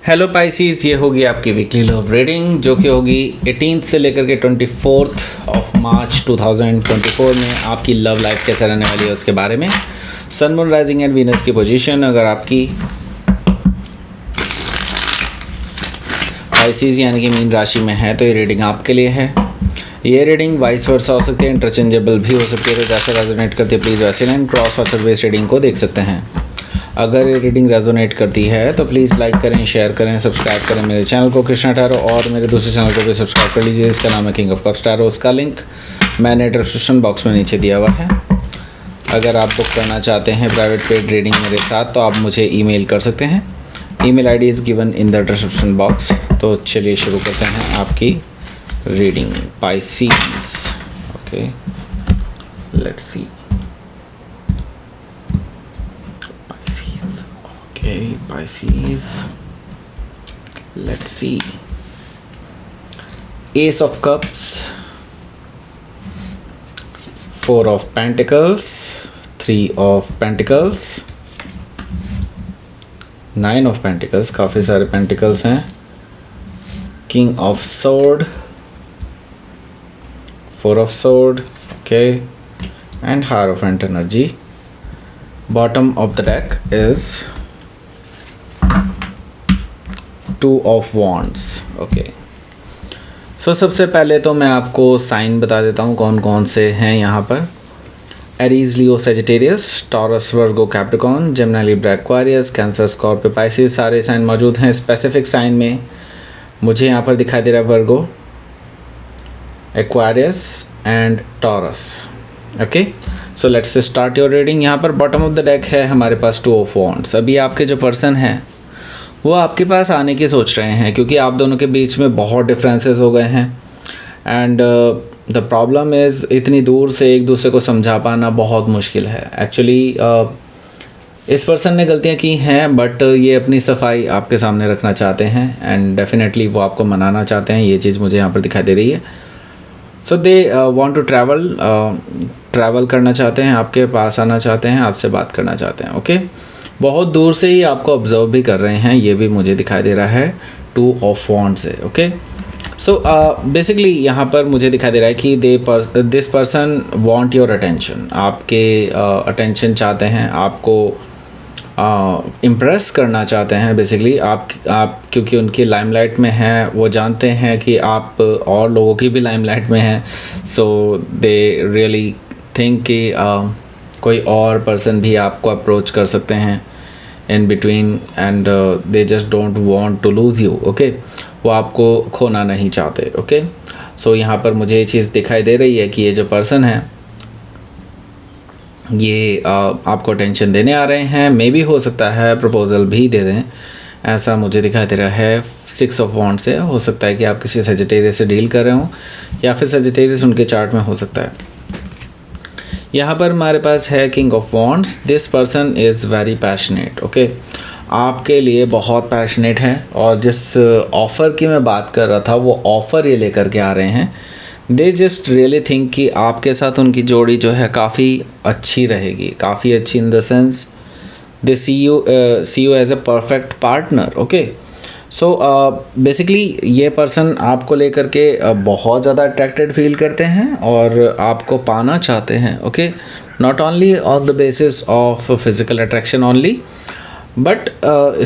Hello Pisces, ये होगी आपकी वीकली लव रीडिंग जो कि होगी 18 से लेकर के 24 ऑफ मार्च 2024 में आपकी लव लाइफ कैसे रहने वाली है उसके बारे में। Sun moon rising and Venus की पोजीशन अगर आपकी पाइसीज यानी कि मीन राशि में है तो ये रीडिंग आपके लिए है। ये रीडिंग वाइस वर्सा हो सकती है, इंटरचेंजेबल भी हो सकती है, तो जैसे रेजोनेट करती है प्लीज़ वैसे line cross water based reading को देख सकते हैं। अगर ये रीडिंग रेजोनेट करती है तो प्लीज़ लाइक करें, शेयर करें, सब्सक्राइब करें मेरे चैनल को कृष्णा टैरो, और मेरे दूसरे चैनल को भी सब्सक्राइब कर लीजिए। इसका नाम है किंग ऑफ कप्स टैरो। उसका लिंक मैंने डिस्क्रिप्शन बॉक्स में नीचे दिया हुआ है। अगर आप बुक करना चाहते हैं प्राइवेट पेड रीडिंग मेरे साथ तो आप मुझे ईमेल कर सकते हैं। Email ID is given in the description box. तो चलिए शुरू करते हैं आपकी reading Pisces. Okay, let's see. Okay, Pisces. Let's see. Ace of Cups, Four of Pentacles, Three of Pentacles, Nine of Pentacles, काफ़ी सारे Pentacles हैं, King of Sword, Four of Sword, okay, and Hierophant energy. Bottom of the deck is Two of Wands. Okay, so सबसे पहले तो मैं आपको sign बता देता हूँ कौन कौन से हैं यहाँ पर। Aries, Leo, Sagittarius, Taurus, Virgo, Capricorn, Gemini, Libra, Aquarius, Cancer, Scorpio, Pisces, सारे साइन मौजूद हैं। स्पेसिफिक साइन में मुझे यहाँ पर दिखाई दे रहा है Virgo, Aquarius and Taurus. Okay, so let's start your reading. यहाँ पर बॉटम ऑफ द डेक है हमारे पास टू ऑफ वॉन्ड्स। अभी आपके जो पर्सन हैं वो आपके पास आने की सोच रहे हैं क्योंकि आप दोनों के बीच में बहुत डिफरेंसेस हो गए हैं एंड द प्रॉब्लम इज़ इतनी दूर से एक दूसरे को समझा पाना बहुत मुश्किल है। एक्चुअली इस पर्सन ने गलतियां की हैं बट ये अपनी सफाई आपके सामने रखना चाहते हैं एंड डेफिनेटली वो आपको मनाना चाहते हैं। ये चीज़ मुझे यहाँ पर दिखाई दे रही है। सो दे वांट टू ट्रैवल करना चाहते हैं, आपके पास आना चाहते हैं, आपसे बात करना चाहते हैं। ओके, बहुत दूर से ही आपको ऑब्जर्व भी कर रहे हैं, ये भी मुझे दिखाई दे रहा है टू ऑफ वॉन्ड्स से। ओके, सो बेसिकली यहाँ पर मुझे दिखाई दे रहा है कि this person want your attention. आपके अटेंशन चाहते हैं, आपको इम्प्रेस करना चाहते हैं। बेसिकली आप क्योंकि उनकी लाइमलाइट में हैं, वो जानते हैं कि आप और लोगों की भी लाइमलाइट में हैं। सो दे रियली थिंक कि कोई और पर्सन भी आपको अप्रोच कर सकते हैं in between and they just don't want to lose you. Okay, वो आपको खोना नहीं चाहते। ओके, सो यहाँ पर मुझे ये चीज़ दिखाई दे रही है कि ये जो पर्सन है ये आपको टेंशन देने आ रहे हैं। मे भी हो सकता है प्रपोजल भी दे दें, ऐसा मुझे दिखाई दे रहा है। सिक्स ऑफ वॉन्ड्स से हो सकता है कि आप किसी सेजिटेरियस से डील कर रहे हो या फिर सेजिटेरियस उनके चार्ट में हो सकता है। यहाँ पर हमारे पास है king of wands. This person is very passionate. Okay, आपके लिए बहुत पैशनेट है और जिस ऑफ़र की मैं बात कर रहा था वो ऑफ़र ये लेकर के आ रहे हैं। दे जस्ट रियली थिंक कि आपके साथ उनकी जोड़ी जो है काफ़ी अच्छी रहेगी, काफ़ी अच्छी in the sense they see you as a perfect partner. Okay, so basically ये पर्सन आपको लेकर के बहुत ज़्यादा अट्रैक्टेड फील करते हैं और आपको पाना चाहते हैं। Okay, not only on the basis of physical attraction only but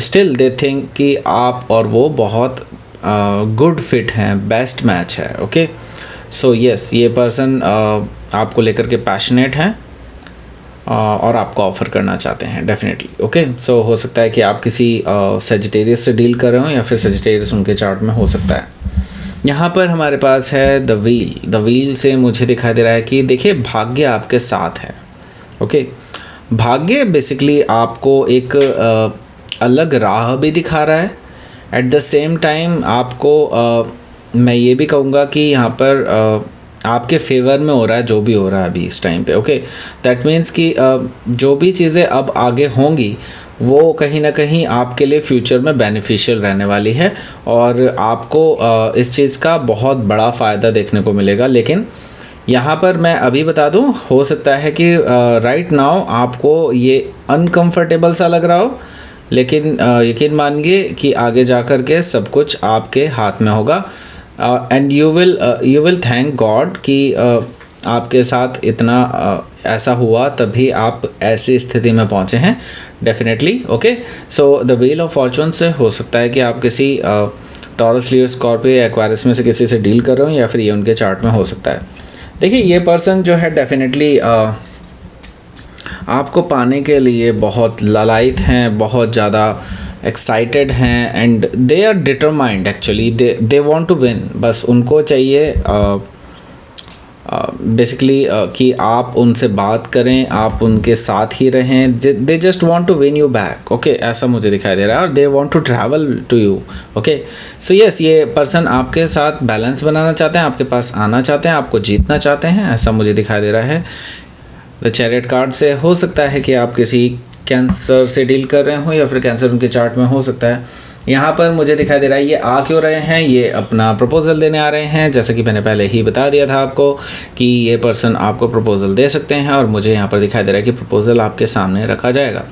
still they think कि आप और वो बहुत गुड फिट हैं, बेस्ट मैच है। ओके, सो यस, ये पर्सन आपको लेकर के पैशनेट हैं और आपको ऑफ़र करना चाहते हैं डेफिनेटली। ओके, सो हो सकता है कि आप किसी सेजिटेरियस से डील कर रहे हो या फिर सेजिटेरियस उनके चार्ट में हो सकता है। यहाँ पर हमारे पास है द व्हील। द व्हील से मुझे दिखाई दे रहा है कि देखिए भाग्य आपके साथ है। ओके, भाग्य बेसिकली आपको एक अलग राह भी दिखा रहा है। एट द सेम टाइम आपको मैं ये भी कहूँगा कि यहाँ पर आपके फेवर में हो रहा है जो भी हो रहा है अभी इस टाइम पे। ओके, दैट मीन्स कि जो भी चीज़ें अब आगे होंगी वो कहीं ना कहीं आपके लिए फ्यूचर में बेनिफिशियल रहने वाली है और आपको इस चीज़ का बहुत बड़ा फ़ायदा देखने को मिलेगा। लेकिन यहाँ पर मैं अभी बता दूँ, हो सकता है कि राइट नाउ आपको ये अनकंफर्टेबल सा लग रहा हो लेकिन यकीन मानिए कि आगे जा कर के सब कुछ आपके हाथ में होगा and you will thank God कि आपके साथ इतना ऐसा हुआ, तभी आप ऐसी स्थिति में पहुंचे हैं definitely. Okay, so the wheel of Fortune से हो सकता है कि आप किसी टॉरस, लियो, स्कॉर्पियो या एक्वारियस में से किसी से डील कर रहे हो, या फिर ये उनके चार्ट में हो सकता है। देखिए ये पर्सन जो है डेफिनेटली आपको पाने के लिए बहुत लालायित हैं, बहुत ज़्यादा एक्साइटेड हैं and they are determined actually, they want to win. बस उनको चाहिए बेसिकली कि आप उनसे बात करें, आप उनके साथ ही रहें। They just want to win you back. Okay, ऐसा मुझे दिखाई दे रहा है, और they want to travel to you. Okay, so yes, ये पर्सन आपके साथ बैलेंस बनाना चाहते हैं, आपके पास आना चाहते हैं, आपको जीतना चाहते हैं, ऐसा मुझे दिखाई दे रहा है। द चैरियट कार्ड से हो सकता है कि आप किसी कैंसर से डील कर रहे हो, या फिर कैंसर उनके चार्ट में हो सकता है। यहाँ पर मुझे दिखाई दे रहा है ये आ क्यों रहे हैं, ये अपना प्रपोजल देने आ रहे हैं। जैसे कि मैंने पहले ही बता दिया था आपको कि ये पर्सन आपको प्रपोजल दे सकते हैं, और मुझे यहाँ पर दिखाई दे रहा है कि प्रपोजल आपके सामने रखा जाएगा।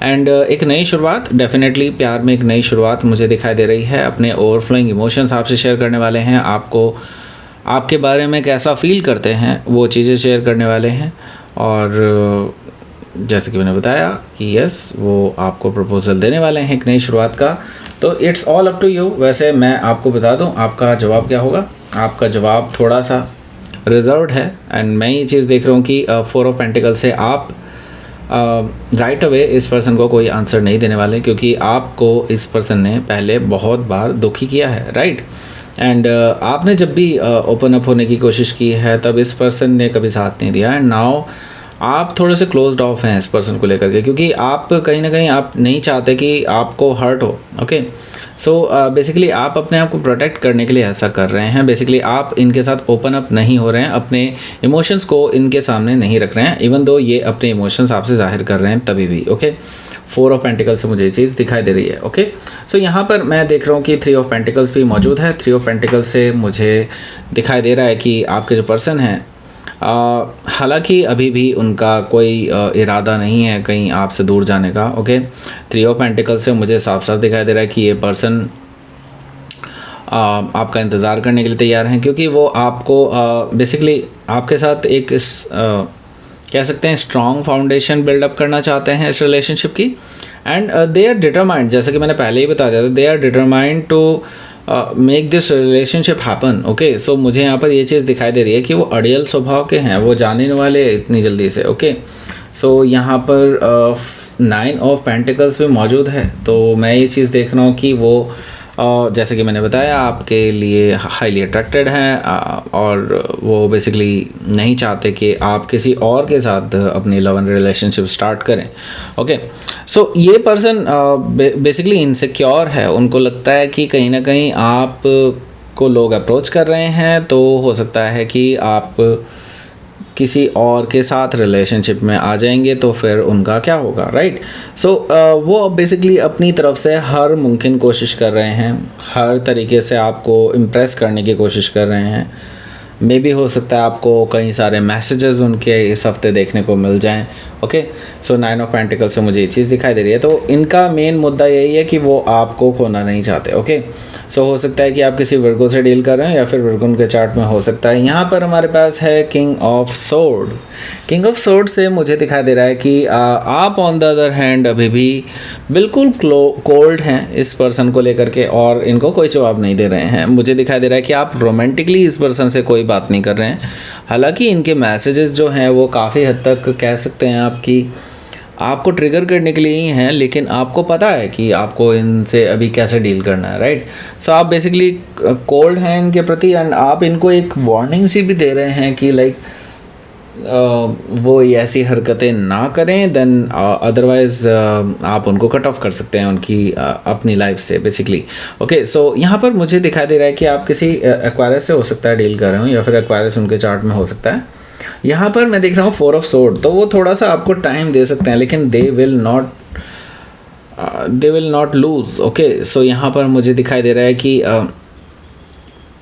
एंड एक नई शुरुआत, डेफिनेटली प्यार में एक नई शुरुआत मुझे दिखाई दे रही है। अपने ओवरफ्लोइंग इमोशंस आपसे शेयर करने वाले हैं, आपको आपके बारे में कैसा फील करते हैं वो चीज़ें शेयर करने वाले हैं। और जैसे कि मैंने बताया कि यस, वो आपको प्रपोजल देने वाले हैं एक नई शुरुआत का। तो it's all up to you. वैसे मैं आपको बता दूं आपका जवाब क्या होगा। आपका जवाब थोड़ा सा रिजर्व्ड है, एंड मैं ये चीज़ देख रहा हूँ कि 4 ऑफ पेंटिकल से आप राइट अवे इस पर्सन को कोई आंसर नहीं देने वाले, क्योंकि आपको इस पर्सन ने पहले बहुत बार दुखी किया है, राइट। एंड आपने जब भी ओपन अप होने की कोशिश की है, तब इस पर्सन ने कभी साथ नहीं दिया। एंड नाउ आप थोड़े से क्लोज्ड ऑफ हैं इस पर्सन को लेकर के, क्योंकि आप कहीं ना कहीं आप नहीं चाहते कि आपको हर्ट हो। ओके, सो बेसिकली आप अपने आप को प्रोटेक्ट करने के लिए ऐसा कर रहे हैं। बेसिकली आप इनके साथ ओपन अप नहीं हो रहे हैं, अपने इमोशंस को इनके सामने नहीं रख रहे हैं, इवन दो ये अपने इमोशंस आपसे जाहिर कर रहे हैं तभी भी। ओके, 4 ऑफ पेंटिकल्स से मुझे ये चीज़ दिखाई दे रही है। ओके, सो यहाँ पर मैं देख रहा हूँ कि 3 ऑफ पेंटिकल्स भी मौजूद है। 3 ऑफ पेंटिकल्स से मुझे दिखाई दे रहा है कि आपके जो पर्सन हैं, हालांकि अभी भी उनका कोई इरादा नहीं है कहीं आपसे दूर जाने का। ओके, 3 ऑफ पेंटिकल से मुझे साफ साफ दिखाई दे रहा है कि ये पर्सन आपका इंतज़ार करने के लिए तैयार हैं, क्योंकि वो आपको बेसिकली आपके साथ एक कह सकते हैं स्ट्रॉन्ग फाउंडेशन बिल्डअप करना चाहते हैं इस रिलेशनशिप की। एंड दे आर डिटरमाइंड, जैसे कि मैंने पहले ही बता दिया था, they are determined to make this relationship happen. Okay, so मुझे यहाँ पर ये चीज़ दिखाई दे रही है कि वो अड़ियल स्वभाव के हैं, वो जाने वाले इतनी जल्दी से। ओके, सो यहाँ पर 9 ऑफ पेंटिकल्स भी मौजूद है, तो मैं ये चीज़ देख रहा हूँ कि वो जैसे कि मैंने बताया आपके लिए हाईली अट्रैक्टेड हैं, और वो बेसिकली नहीं चाहते कि आप किसी और के साथ अपनी लव एंड रिलेशनशिप स्टार्ट करें। ओके, सो ये पर्सन बेसिकली इनसिक्योर है, उनको लगता है कि कहीं ना कहीं आप को लोग अप्रोच कर रहे हैं, तो हो सकता है कि आप किसी और के साथ रिलेशनशिप में आ जाएंगे, तो फिर उनका क्या होगा, राइट। सो वो बेसिकली अपनी तरफ से हर मुमकिन कोशिश कर रहे हैं, हर तरीके से आपको इम्प्रेस करने की कोशिश कर रहे हैं। मे भी हो सकता है आपको कई सारे मैसेजेस उनके इस हफ्ते देखने को मिल जाएं। ओके, सो 9 ऑफ पेंटिकल से मुझे ये चीज़ दिखाई दे रही है। तो इनका मेन मुद्दा यही है कि वो आपको खोना नहीं चाहते। ओके, सो हो सकता है कि आप किसी वर्गो से डील कर रहे हैं, या फिर वर्गो उनके चार्ट में हो सकता है। यहाँ पर हमारे पास है king of sword. King of sword से मुझे दिखाई दे रहा है कि आप ऑन द अदर हैंड अभी भी बिल्कुल कोल्ड हैं इस पर्सन को लेकर के, और इनको कोई जवाब नहीं दे रहे हैं। मुझे दिखाई दे रहा है कि आप रोमांटिकली इस पर्सन से कोई बात नहीं कर रहे हैं। हालांकि इनके मैसेजेस जो हैं वो काफ़ी हद तक कह सकते हैं आपकी आपको ट्रिगर करने के लिए ही हैं, लेकिन आपको पता है कि आपको इनसे अभी कैसे डील करना है, राइट। सो आप बेसिकली कोल्ड हैं इनके प्रति, एंड आप इनको एक वार्निंग सी भी दे रहे हैं कि लाइक वो ऐसी हरकतें ना करें, देन अदरवाइज़ आप उनको कट ऑफ कर सकते हैं उनकी अपनी लाइफ से बेसिकली। ओके, सो यहाँ पर मुझे दिखाई दे रहा है कि आप किसी एक्वायरस से हो सकता है डील कर रहे हो, या फिर एक्वायरस उनके चार्ट में हो सकता है। यहाँ पर मैं देख रहा हूँ 4 ऑफ सोर्ड, तो वो थोड़ा सा आपको टाइम दे सकते हैं, लेकिन they will not lose. Okay, so यहाँ पर मुझे दिखाई दे रहा है कि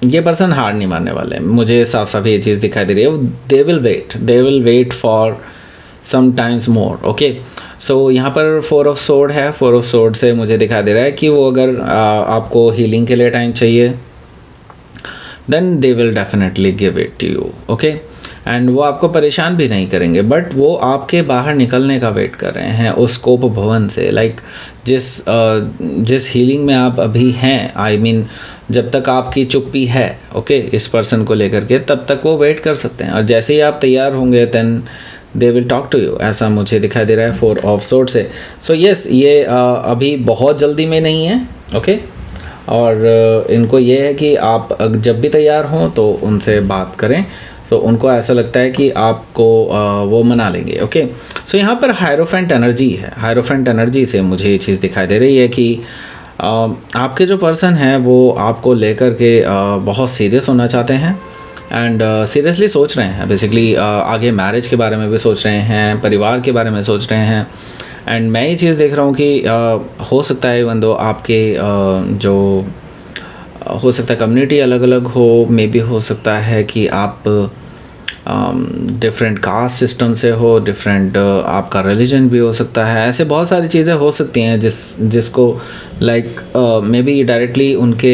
ये पर्सन हार नहीं मानने वाले। मुझे साफ साफ ये चीज़ दिखाई दे रही है, they will wait for some times more. Okay, so यहाँ पर 4 ऑफ सोर्ड है। 4 ऑफ सोर्ड से मुझे दिखाई दे रहा है कि वो अगर आपको हीलिंग के लिए टाइम चाहिए then they will definitely give it to you, okay. And वो आपको परेशान भी नहीं करेंगे, बट वो आपके बाहर निकलने का वेट कर रहे हैं उस कोप भवन से। लाइक जिस हीलिंग में आप अभी हैं, आई मीन जब तक आपकी चुप्पी है, ओके, इस पर्सन को लेकर के, तब तक वो वेट कर सकते हैं। और जैसे ही आप तैयार होंगे then they will talk to you, ऐसा मुझे दिखाई दे रहा है 4 ऑफ सोर्ड से। सो यस, ये अभी बहुत जल्दी में नहीं है, ओके। और इनको ये है कि आप जब भी तैयार हों तो उनसे बात करें, तो उनको ऐसा लगता है कि आपको वो मना लेंगे, ओके। सो यहाँ पर हायरोफेंट एनर्जी है। हायरोफेंट एनर्जी से मुझे ये चीज़ दिखाई दे रही है कि आपके जो पर्सन है वो आपको लेकर के बहुत सीरियस होना चाहते हैं एंड सीरियसली सोच रहे हैं। बेसिकली आगे मैरिज के बारे में भी सोच रहे हैं, परिवार के बारे में सोच रहे हैं। एंड मैं ये चीज़ देख रहा हूँ कि हो सकता है इवन दो आपके जो हो सकता है कम्युनिटी अलग अलग हो, मे बी हो सकता है कि आप डिफरेंट कास्ट सिस्टम से हो, डिफरेंट आपका रिलीजन भी हो सकता है। ऐसे बहुत सारी चीज़ें हो सकती हैं जिसको लाइक मे बी डायरेक्टली उनके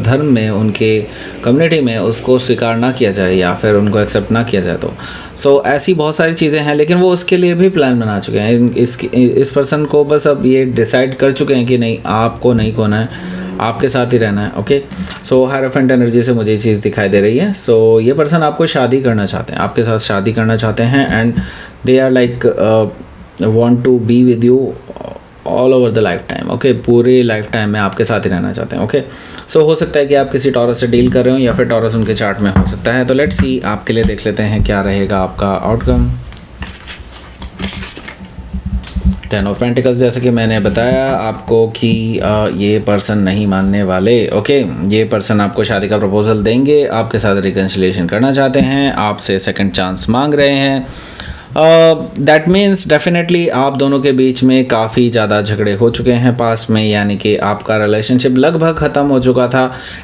धर्म में, उनके कम्युनिटी में उसको स्वीकार ना किया जाए या फिर उनको एक्सेप्ट ना किया जाए। तो सो ऐसी बहुत सारी चीज़ें हैं, लेकिन वो उसके लिए भी प्लान बना चुके हैं। इस पर्सन को बस अब ये डिसाइड कर चुके हैं कि नहीं, आपको नहीं खोना है, आपके साथ ही रहना है, ओके। सो हायरोफेंट एनर्जी से मुझे ये चीज़ दिखाई दे रही है। सो ये पर्सन आपको शादी करना चाहते हैं, आपके साथ शादी करना चाहते हैं and they are like want to be with you all over the lifetime, okay. पूरे लाइफ टाइम में आपके साथ ही रहना चाहते हैं, ओके। सो हो सकता है कि आप किसी टॉरस से डील कर रहे हो या फिर टॉरस उनके चार्ट में हो सकता है। तो लेट्स सी, आपके लिए देख लेते हैं क्या रहेगा आपका आउटकम। 10 ऑफ पेंटिकल्स, जैसे कि मैंने बताया आपको कि ये पर्सन नहीं मानने वाले, ओके। ये पर्सन आपको शादी का प्रपोजल देंगे, आपके साथ रिकन्सिलिएशन करना चाहते हैं, आपसे सेकंड चांस मांग रहे हैं। दैट मीन्स डेफिनेटली आप दोनों के बीच में काफ़ी ज़्यादा झगड़े हो चुके हैं पास्ट में, यानी कि आपका रिलेशनशिप लगभग ख़त्म हो चुका था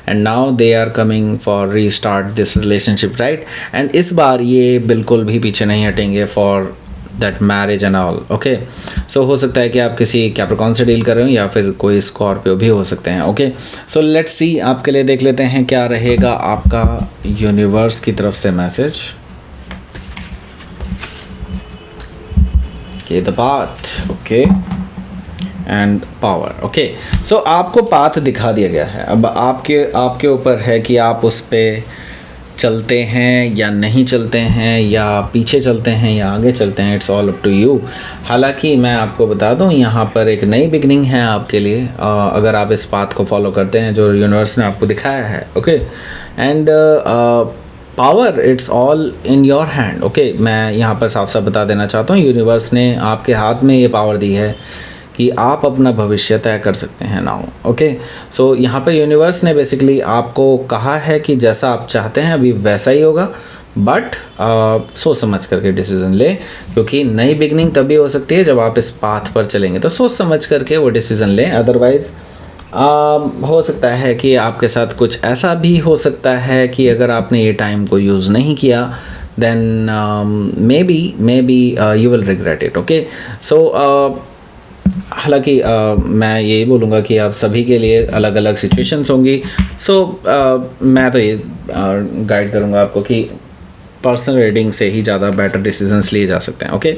and now they are coming for restart this relationship, right. And इस बार ये बिल्कुल भी पीछे नहीं हटेंगे for that marriage and all, okay. So हो सकता है कि आप किसी कैप्रिकॉर्न से डील कर रहे हो या फिर कोई स्कॉर्पियो भी हो सकते हैं, ओके। सो लेट्स सी, आपके लिए देख लेते हैं क्या रहेगा आपका यूनिवर्स की तरफ से message. Okay, the path, okay, and power, okay. So आपको पाथ दिखा दिया गया है। अब आपके ऊपर है कि आप उस पे चलते हैं या नहीं चलते हैं, या पीछे चलते हैं या आगे चलते हैं। It's all up to you. हालांकि मैं आपको बता दूं, यहाँ पर एक नई बिगनिंग है आपके लिए अगर आप इस पाथ को फॉलो करते हैं जो यूनिवर्स ने आपको दिखाया है, okay. And power, it's all in your hand, okay. मैं यहाँ पर साफ साफ बता देना चाहता हूँ, यूनिवर्स ने आपके हाथ में ये पावर दी है कि आप अपना भविष्य तय कर सकते हैं नाउ, ओके। सो यहाँ पर यूनिवर्स ने बेसिकली आपको कहा है कि जैसा आप चाहते हैं अभी वैसा ही होगा, बट सोच समझ करके डिसीजन ले, क्योंकि नई बिगनिंग तभी हो सकती है जब आप इस पाथ पर चलेंगे। तो सोच समझ करके वो डिसीजन लें, अदरवाइज़ हो सकता है कि आपके साथ कुछ ऐसा भी हो सकता है कि अगर आपने ये टाइम को यूज़ नहीं किया then maybe you will regret it, okay. So हालांकि मैं यही बोलूँगा कि आप सभी के लिए अलग अलग सिचुएशंस होंगी। सो मैं तो ये गाइड करूँगा आपको कि पर्सनल रीडिंग से ही ज़्यादा बेटर डिसीजंस लिए जा सकते हैं, ओके।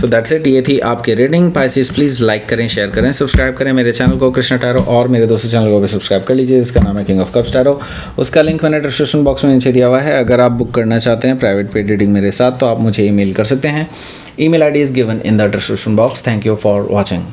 सो दैट्स इट, ये थी आपकी रीडिंग। पाइसेस प्लीज़ लाइक करें, शेयर करें, सब्सक्राइब करें मेरे चैनल को कृष्णा टैरो, और मेरे दूसरे चैनल को भी सब्सक्राइब कर लीजिए, इसका नाम है किंग ऑफ कप्स टैरो। उसका लिंक मैंने डिस्क्रिप्शन बॉक्स में नीचे दिया हुआ है। अगर आप बुक करना चाहते हैं प्राइवेट पेड रीडिंग मेरे साथ तो आप मुझे ईमेल कर सकते हैं। Email ID is given in the description box. Thank you for watching.